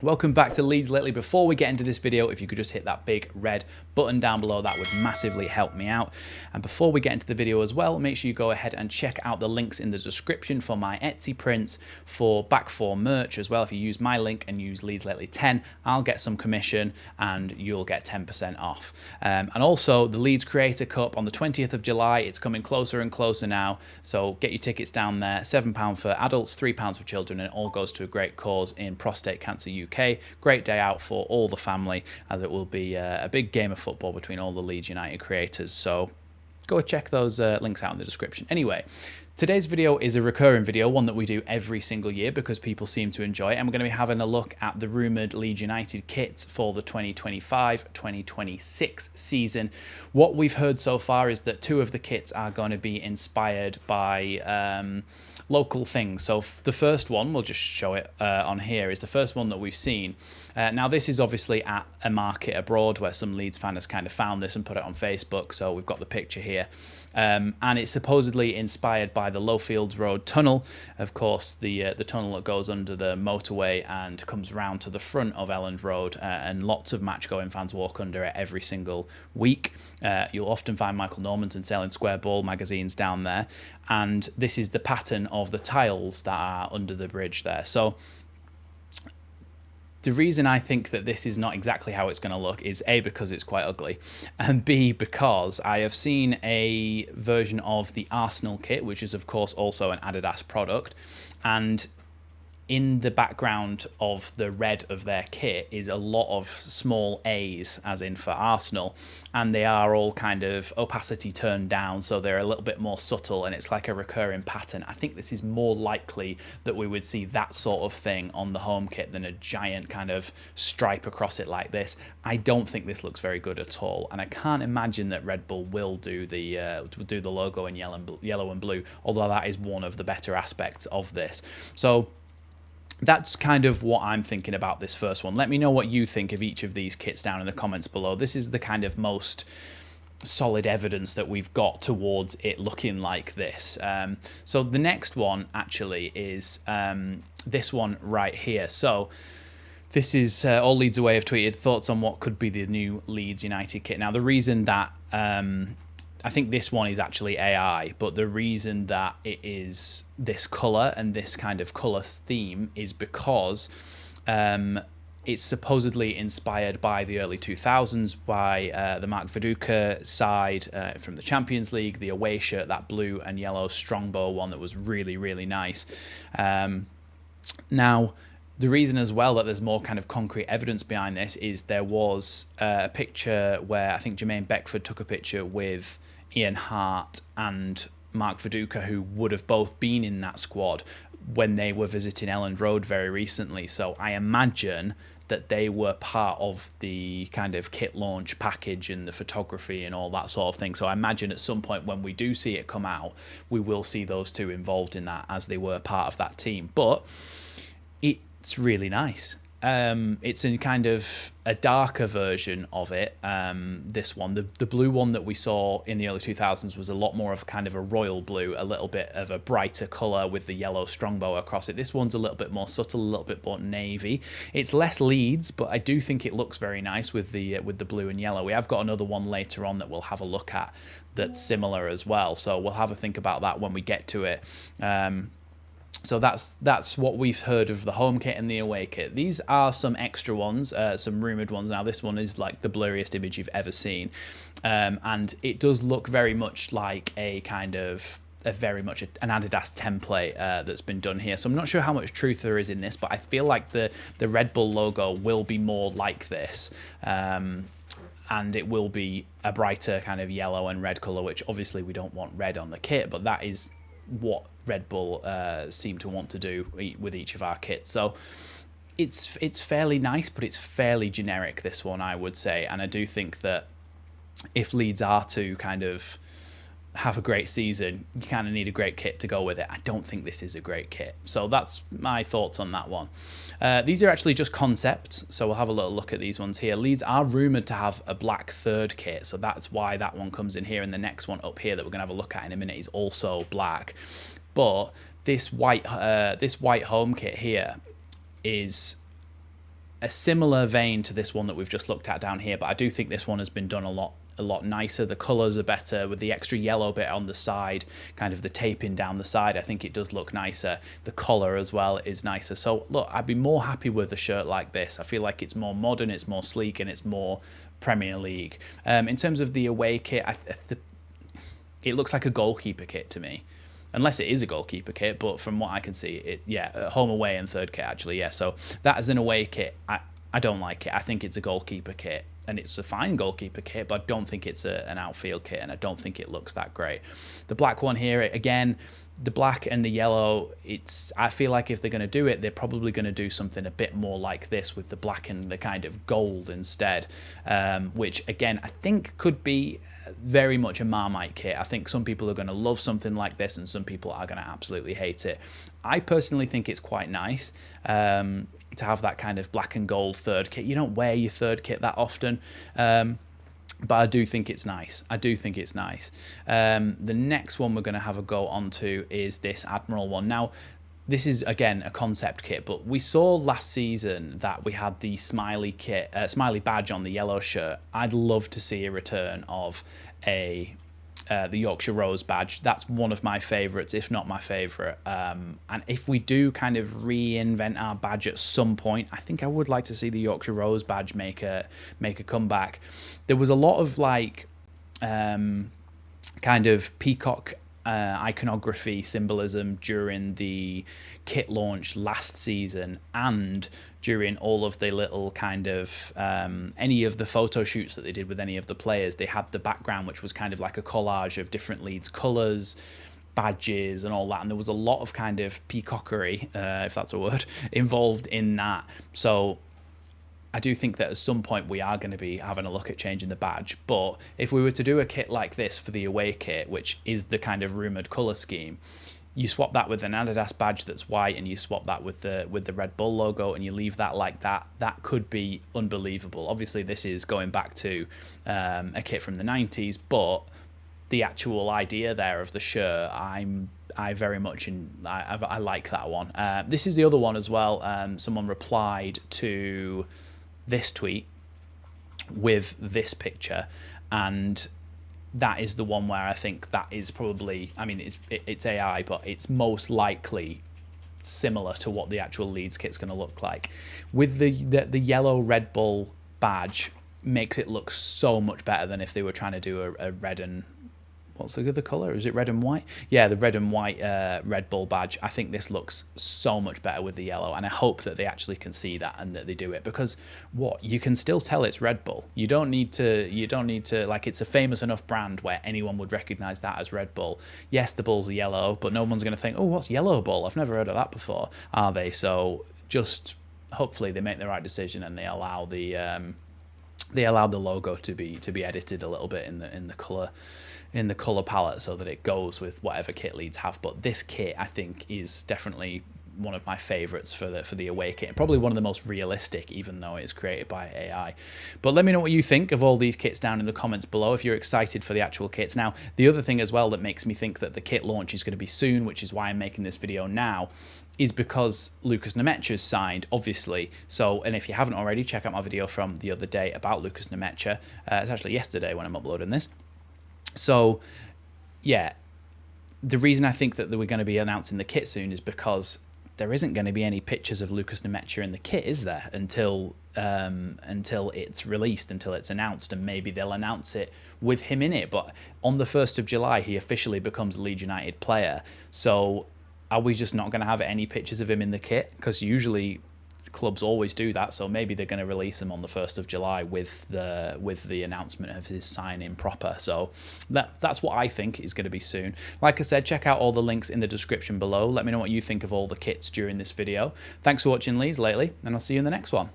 Welcome back to Leeds Lately. Before we get into this video, if you could just hit that big red button down below, that would massively help me out. And before we get into the video as well, make sure you go ahead and check out the links in the description for my Etsy prints, for back 4 merch as well. If you use my link and use Leeds Lately 10, I'll get some commission and you'll get 10% off. And also the Leeds Creator Cup on the 20th of July. It's coming closer and closer now, so get your tickets down there. £7 for adults, £3 for children, and it all goes to a great cause in prostate cancer UK. Great day out for all the family, as it will be a big game of football between all the Leeds United creators. So go check those links out in the description. Anyway, today's video is a recurring video, one that we do every single year because people seem to enjoy it, and we're going to be having a look at the rumoured Leeds United kits for the 2025-2026 season. What we've heard so far is that 2 of the kits are going to be inspired by local things. So the first one, we'll just show it on here, is the first one that we've seen. Now this is obviously at a market abroad where some Leeds fan has kind of found this and put it on Facebook, so we've got the picture here. And it's supposedly inspired by the Lowfields Road tunnel, of course, the tunnel that goes under the motorway and comes round to the front of Elland Road, and lots of match-going fans walk under it every single week. You'll often find Michael Norman's and Sailing Square Ball magazines down there, and this is the pattern of the tiles that are under the bridge there. So the reason I think that this is not exactly how it's going to look is A, because it's quite ugly, and B, because I have seen a version of the Arsenal kit, which is of course also an Adidas product, and in the background of the red of their kit is a lot of small A's, as in for Arsenal, and they are all kind of opacity turned down, so they're a little bit more subtle, and it's like a recurring pattern. I think this is more likely that we would see that sort of thing on the home kit than a giant kind of stripe across it like this. I don't think this looks very good at all, and I can't imagine that Red Bull will do the logo in yellow and blue, although that is one of the better aspects of this. So that's kind of what I'm thinking about this first one. Let me know what you think of each of these kits down in the comments below. This is the kind of most solid evidence that we've got towards it looking like this. So the next one actually is this one right here. So this is All Leeds Away have tweeted thoughts on what could be the new Leeds United kit. Now the reason that I think this one is actually AI, but the reason that it is this colour and this kind of colour theme is because it's supposedly inspired by the early 2000s, by the Mark Viduka side from the Champions League, the away shirt, that blue and yellow Strongbow one that was really, really nice. Now, the reason as well that there's more kind of concrete evidence behind this is there was a picture where I think Jermaine Beckford took a picture with Ian Hart and Mark Viduka, who would have both been in that squad when they were visiting Elland Road very recently. So I imagine that they were part of the kind of kit launch package and the photography and all that sort of thing. So I imagine at some point when we do see it come out, we will see those 2 involved in that as they were part of that team. But it's really nice. It's in kind of a darker version of it. This one, the blue one that we saw in the early 2000s was a lot more of kind of a royal blue, a little bit of a brighter colour with the yellow Strongbow across it. This one's a little bit more subtle, a little bit more navy. It's less Leeds, but I do think it looks very nice with the blue and yellow. We have got another one later on that we'll have a look at that's similar as well, so we'll have a think about that when we get to it. So that's what we've heard of the home kit and the away kit. These are some extra ones, some rumoured ones. Now this one is like the blurriest image you've ever seen, and it does look very much like a kind of very much an Adidas template that's been done here. So I'm not sure how much truth there is in this, but I feel like the Red Bull logo will be more like this. And it will be a brighter kind of yellow and red colour, which obviously we don't want red on the kit, but that is what Red Bull seem to want to do with each of our kits. So it's fairly nice, but it's fairly generic, this one, I would say. And I do think that if Leeds are to kind of have a great season, you kind of need a great kit to go with it. I don't think this is a great kit. So that's my thoughts on that one. These are actually just concepts, so we'll have a little look at these ones here. Leeds are rumoured to have a black third kit, so that's why that one comes in here, and the next one up here that we're going to have a look at in a minute is also black. But this white home kit here is a similar vein to this one that we've just looked at down here, but I do think this one has been done a lot nicer. The colours are better with the extra yellow bit on the side, kind of the taping down the side. I think it does look nicer. The collar as well is nicer. So look, I'd be more happy with a shirt like this. I feel like it's more modern, it's more sleek, and it's more Premier League. In terms of the away kit, it looks like a goalkeeper kit to me. Unless it is a goalkeeper kit, but from what I can see, home, away, and third kit, actually, yeah. So that is an away kit. I don't like it. I think it's a goalkeeper kit, and it's a fine goalkeeper kit, but I don't think it's an outfield kit, and I don't think it looks that great. The black one here, again, the black and the yellow, I feel like if they're going to do it, they're probably going to do something a bit more like this with the black and the kind of gold instead, which, again, I think could be very much a Marmite kit. I think some people are going to love something like this and some people are going to absolutely hate it. I personally think it's quite nice to have that kind of black and gold third kit. You don't wear your third kit that often, but I do think it's nice. The next one we're going to have a go onto is this Admiral one. Now, this is, again, a concept kit, but we saw last season that we had the smiley kit, smiley badge on the yellow shirt. I'd love to see a return of the Yorkshire Rose badge. That's one of my favourites, if not my favourite. And if we do kind of reinvent our badge at some point, I think I would like to see the Yorkshire Rose badge make a comeback. There was a lot of kind of peacock iconography symbolism during the kit launch last season and during all of the little kind of any of the photo shoots that they did with any of the players. They had the background which was kind of like a collage of different Leeds colours, badges and all that, and there was a lot of kind of peacockery, if that's a word, involved in that. So I do think that at some point we are going to be having a look at changing the badge, but if we were to do a kit like this for the away kit, which is the kind of rumoured colour scheme, you swap that with an Adidas badge that's white and you swap that with the Red Bull logo and you leave that like that, that could be unbelievable. Obviously this is going back to a kit from the 90s, but the actual idea there of the shirt, I very much I like that one. This is the other one as well. Someone replied to this tweet with this picture, and that is the one where I think that is probably, I mean, it's AI, but it's most likely similar to what the actual Leeds kit's going to look like. With the yellow Red Bull badge makes it look so much better than if they were trying to do a red and, what's the other colour? Is it red and white? Yeah, the red and white Red Bull badge. I think this looks so much better with the yellow, and I hope that they actually can see that and that they do it, because you can still tell it's Red Bull. You don't need to like, it's a famous enough brand where anyone would recognise that as Red Bull. Yes, the Bulls are yellow, but no one's going to think, oh, what's Yellow Bull? I've never heard of that before, are they? So just hopefully they make the right decision and they allow the logo to be edited a little bit in the colour palette so that it goes with whatever kit Leeds have. But this kit, I think, is definitely one of my favourites for the away kit, and probably one of the most realistic, even though it's created by AI. But let me know what you think of all these kits down in the comments below, if you're excited for the actual kits. Now, the other thing as well that makes me think that the kit launch is going to be soon, which is why I'm making this video now, is because Lucas Nemecha's signed, obviously. So, and if you haven't already, check out my video from the other day about Lucas Nemecha. It's actually yesterday when I'm uploading this. So, yeah, the reason I think that we're going to be announcing the kit soon is because there isn't going to be any pictures of Lucas Nemecha in the kit, is there, until it's released, until it's announced, and maybe they'll announce it with him in it. But on the 1st of July, he officially becomes a Leeds United player. So are we just not going to have any pictures of him in the kit? Because usually clubs always do that, so maybe they're going to release them on the 1st of July with the announcement of his signing proper. So that's what I think is going to be soon. Like I said, check out all the links in the description below. Let me know what you think of all the kits during this video. Thanks for watching Leeds lately, and I'll see you in the next one.